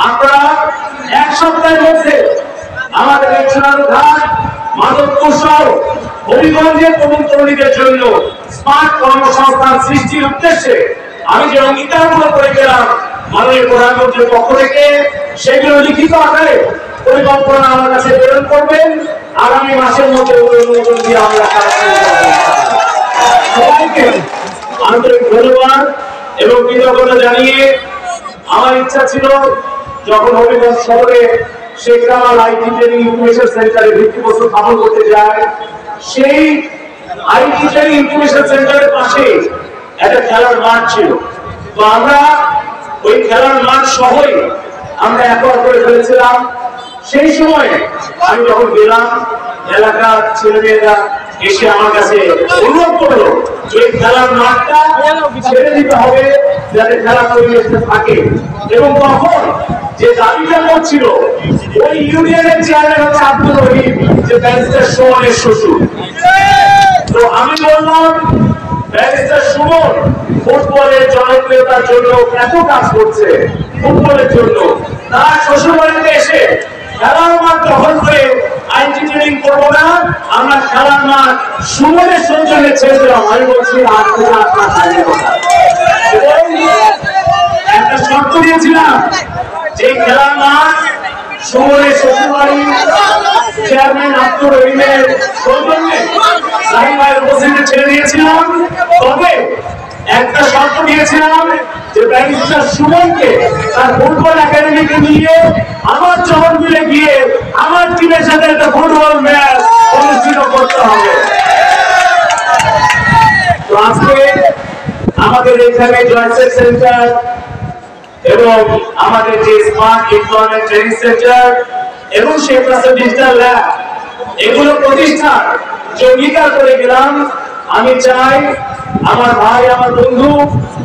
আমরা এক সপ্তাহের মধ্যে আমাদের ঘাট মাধবপুর সহ হবিগঞ্জের তরুণ তরুণীদের জন্য স্মার্ট কর্মসংস্থান সৃষ্টির উদ্দেশ্যে আমি যে অঙ্গীকারগুলো করে গেলাম মাননীয় প্রধানমন্ত্রীর পক্ষ থেকে সেগুলো লিখিত আকারে পরিকল্পনা আমার কাছে প্রেরণ করবেন। আগামী মাসের মধ্যে অনুমোদন দিয়ে আমরা সবাইকে আন্তরিক ধন্যবাদ এবং কৃতজ্ঞতা জানিয়ে আমার ইচ্ছা ছিল যখন হবিগঞ্জ শহরে Sheikh Kamal IT training incubation সেন্টারে ভিত্তিপ্রস্তর স্থাপন করতে যায়, সেই আইটি ট্রেনিং ইনকিউবেশন সেন্টারের পাশে একটা খেলার মাঠ ছিল। তো আমরা ওই খেলার মাঠ সহই আমরা একবার করে ফেলেছিলাম। সেই সময় আমি যখন গেলাম এলাকার ছেলেমেয়েরা এসে আমার কাছে অনুরোধ করলো যে খেলার মাঠটা ছেড়ে দিতে হবে যাতে খেলা পরিবেশটা থাকে। এবং তখন যে দাবিটা করছিল ওই ইউনিয়নের চেয়ারম্যান হচ্ছে আব্দুল রহিম, যে ব্যারিস্টার সুমনের শ্বশুর। তো আমি বললাম ব্যারিস্টার সুমন ফুটবলের জনপ্রিয়তার জন্য এত কাজ করছে, ফুটবলের জন্য তার শ্বশুর বাড়িতে এসে খেলার মাঠ দখল করে আইটি ট্রেনিং করবো না, আমরা খেলার মাঠ সুমনের সৌজন্যে ছেড়ে দিলাম। আমি বলছি একটা শর্ত দিয়েছিলাম যে খেলার মাঠ সুমনের শ্বশুরবাড়ি চেয়ারম্যান আব্দুর রহিমের সৌজন্যে সাহিব ভাইয়ের উপস্থিতিতে ছেড়ে দিয়েছিলাম। তবে একটা শর্ত দিয়েছিলাম যে ব্যারিস্টার সুমনকে তার ফুটবল একাডেমিকে নিয়ে আমার চরণ মিলে গিয়ে আমার টিমের সাথে একটা ফুটবল ম্যাচ অনুষ্ঠিত করতে হবে। তো আজকে আমাদের এখানে জয়সেক সেন্টার এবং আমাদের যে স্মার্ট এমপ্লয়মেন্ট ট্রেনিং সেন্টার এবং শেখ রাসেল ডিজিটাল ল্যাব এগুলো প্রতিষ্ঠান যে অঙ্গীকার করে গেলাম, আমি চাই আমার ভাই আমার বন্ধু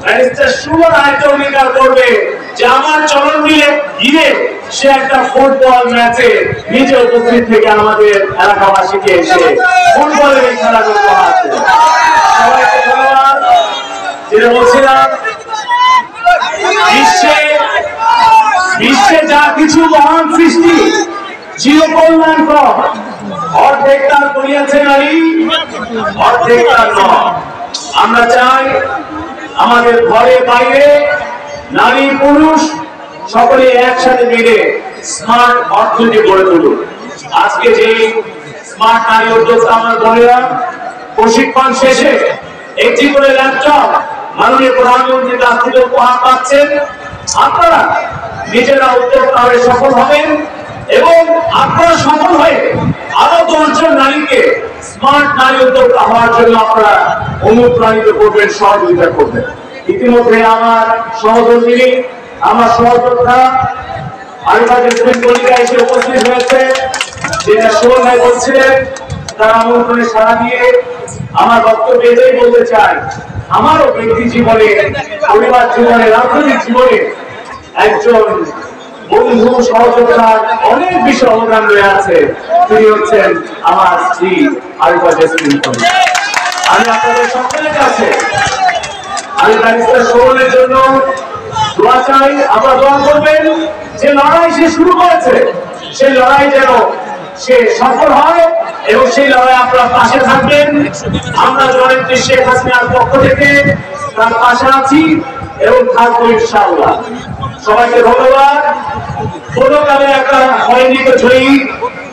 ব্যারিস্টার সুমন আরেকটা অঙ্গীকার করবে যে আমার চরণ মিলে গিয়ে সে একটা ফুটবল ম্যাচে নিজে উপস্থিত থেকে আমাদের এলাকাবাসীকে এসে ফুটবলের এই খেলাগুলো করাচ্ছে। সবাইকে ধন্যবাদ। যেটা বলছিলাম, বিশ্বে যা কিছু মহান সৃষ্টি চিরকল্যাণকর, অর্ধেক তার করিয়াছে নারী, অর্ধেক তার নয়। আমরা চাই আমাদের ঘরে বাইরে নারী পুরুষ সকলে একসাথে মিলে স্মার্ট অর্থনীতি গড়ে তুলুন। আজকে যে স্মার্ট নারী উদ্যোক্তা আমার বোনেরা প্রশিক্ষণ শেষে একটি করে ল্যাপটপ মাননীয় প্রধানমন্ত্রীর কাছ থেকে উপহার পাচ্ছেন। আপনারা নিজেরা উদ্যোক্তা হয়ে সফল হবেন এবং আপনারা সফল হয়ে আরো 10 জন নারীকে স্মার্ট নারী উদ্যোক্তা হওয়ার জন্য আপনারা অনুপ্রাণিত করবেন, সহযোগিতা করবেন। ইতিমধ্যে আমার সহধর্মিনী আমার সহযোদ্ধা আরিফাজের কলিকা এসে উপস্থিত হয়েছে। যেটা সুমন ভাই বলছিলেন তার আমন্ত্রণে সাড়া দিয়ে আমার বক্তব্য এটাই বলতে চাই, আমারও ব্যক্তি জীবনে, পরিবার জীবনে, রাজনৈতিক জীবনে একজন বন্ধু সহযোগিতার অনেক বিষয় অবদান রয়ে আছে। তিনি হচ্ছেন আমার স্ত্রী আরিফা জেসমিন। আমি আপনাদের সকলের কাছে আমি ব্যারিস্টার সুমনের জন্য দোয়া চাই। আপনারা দোয়া করবেন যে লড়াই সে শুরু করেছে সেই লড়াই যেন সে সফল হয় এবং সেই লড়াই আপনারা পাশে থাকবেন। আমরা জননেত্রী শেখ হাসিনার পক্ষ থেকে তার পাশে আছি এবং থাকবো ইনশাআল্লাহ। সবাইকে ধন্যবাদ। কোনো কালে একটা হয়নি তো জয়ী,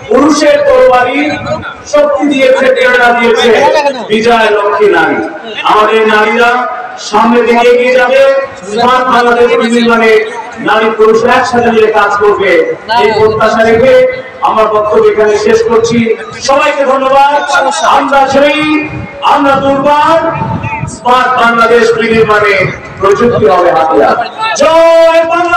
পুরুষের তরবারি শক্তি দিয়েছে, প্রেরণা দিয়েছে বিজয় লক্ষ্মী নারী। আমাদের নারীরা সামনের দিকে এগিয়ে যাবে, স্মার্ট বাংলাদেশ নির্মাণে নারী পুরুষ একসাথে মিলে কাজ করবে, এই প্রত্যাশা রেখে আমার বক্তব্য এখানে শেষ করছি। সবাইকে ধন্যবাদ। আমরা জয়ী, আমরা দুর্বার। স্মার্ট বাংলাদেশ নির্মাণে প্রযুক্তি হবে হাতিয়ার। জয় বাংলা।